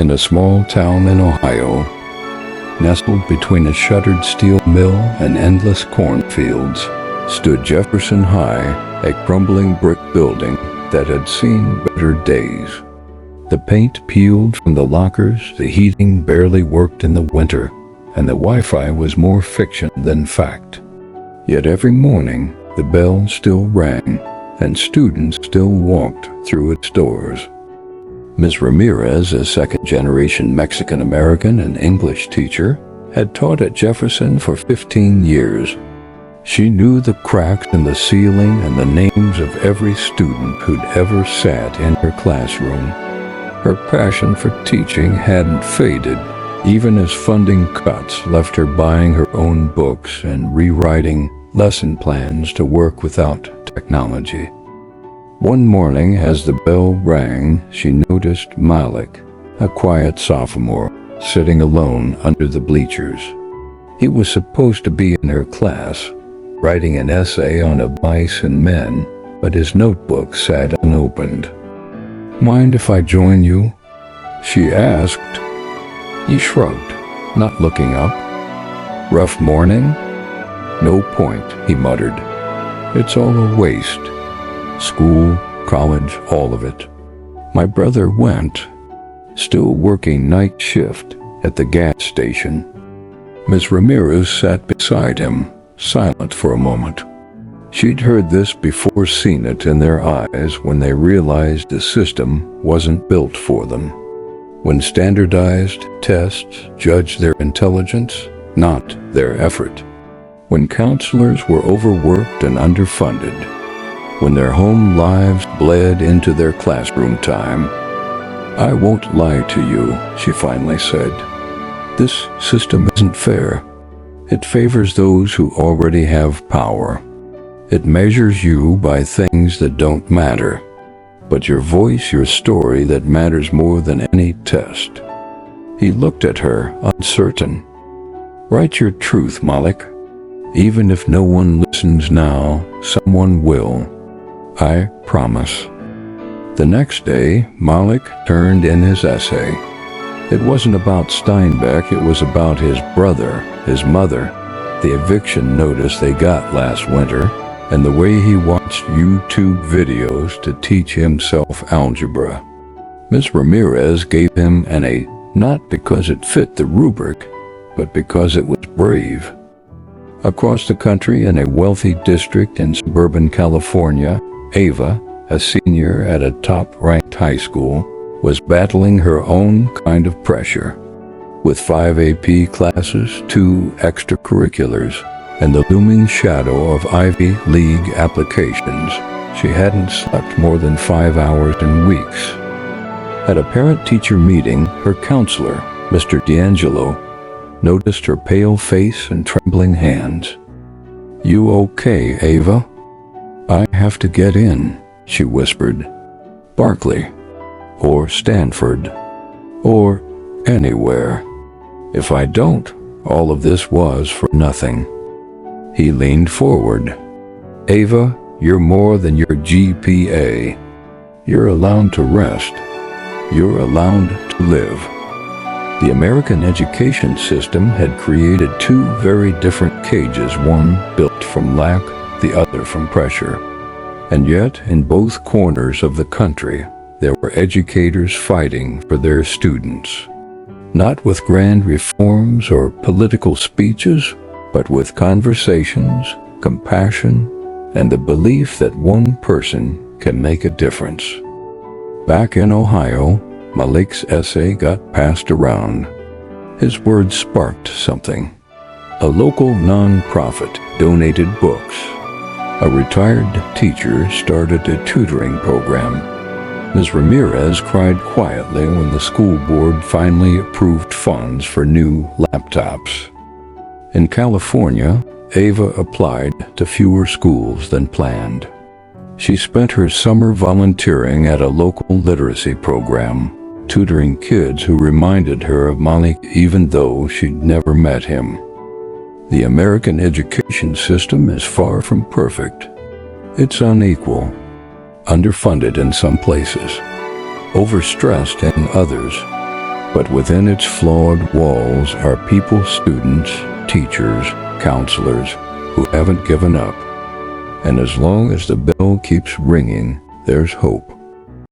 In a small town in Ohio, nestled between a shuttered steel mill and endless cornfields, stood Jefferson High, a crumbling brick building that had seen better days. The paint peeled from the lockers, the heating barely worked in the winter, and the Wi-Fi was more fiction than fact. Yet every morning, the bell still rang, and students still walked through its doors. Ms. Ramirez, a second-generation Mexican-American and English teacher, had taught at Jefferson for 15 years. She knew the cracks in the ceiling and the names of every student who'd ever sat in her classroom. Her passion for teaching hadn't faded, even as funding cuts left her buying her own books and rewriting lesson plans to work without technology. One morning, as the bell rang, she noticed Malik, a quiet sophomore, sitting alone under the bleachers. He was supposed to be in her class, writing an essay on mice and men, but his notebook sat unopened. "Mind if I join you?" she asked. He shrugged, not looking up. "Rough morning?" "No point," he muttered. "It's all a waste. School, college, all of it." My brother went, still working night shift at the gas station. Ms. Ramirez sat beside him, silent for a moment. She'd heard this before, seen it in their eyes when they realized the system wasn't built for them. When standardized tests judged their intelligence, not their effort. When counselors were overworked and underfunded. When their home lives bled into their classroom time. "I won't lie to you," she finally said. "This system isn't fair. It favors those who already have power. It measures you by things that don't matter. But your voice, your story, that matters more than any test." He looked at her, uncertain. "Write your truth, Malik. Even if no one listens now, someone will. I promise." The next day, Malik turned in his essay. It wasn't about Steinbeck, it was about his brother, his mother, the eviction notice they got last winter, and the way he watched YouTube videos to teach himself algebra. Ms. Ramirez gave him an A, not because it fit the rubric, but because it was brave. Across the country, in a wealthy district in suburban California, Ava, a senior at a top-ranked high school, was battling her own kind of pressure. With 5 AP classes, 2 extracurriculars, and the looming shadow of Ivy League applications, she hadn't slept more than 5 hours in weeks. At a parent-teacher meeting, her counselor, Mr. D'Angelo, noticed her pale face and trembling hands. "You okay, Ava?" "I have to get in," she whispered. "Berkeley, or Stanford, or anywhere. If I don't, all of this was for nothing." He leaned forward. "Ava, you're more than your GPA. You're allowed to rest. You're allowed to live." The American education system had created 2 very different cages, one built from lack, the other from pressure. And yet, in both corners of the country, there were educators fighting for their students. Not with grand reforms or political speeches, but with conversations, compassion, and the belief that one person can make a difference. Back in Ohio, Malik's essay got passed around. His words sparked something. A local non-profit donated books. A retired teacher started a tutoring program. Ms. Ramirez cried quietly when the school board finally approved funds for new laptops. In California, Ava applied to fewer schools than planned. She spent her summer volunteering at a local literacy program, tutoring kids who reminded her of Malik even though she'd never met him. The American education system is far from perfect. It's unequal, underfunded in some places, overstressed in others, But within its flawed walls are people, students, teachers, counselors who haven't given up. And as long as the bell keeps ringing, there's hope.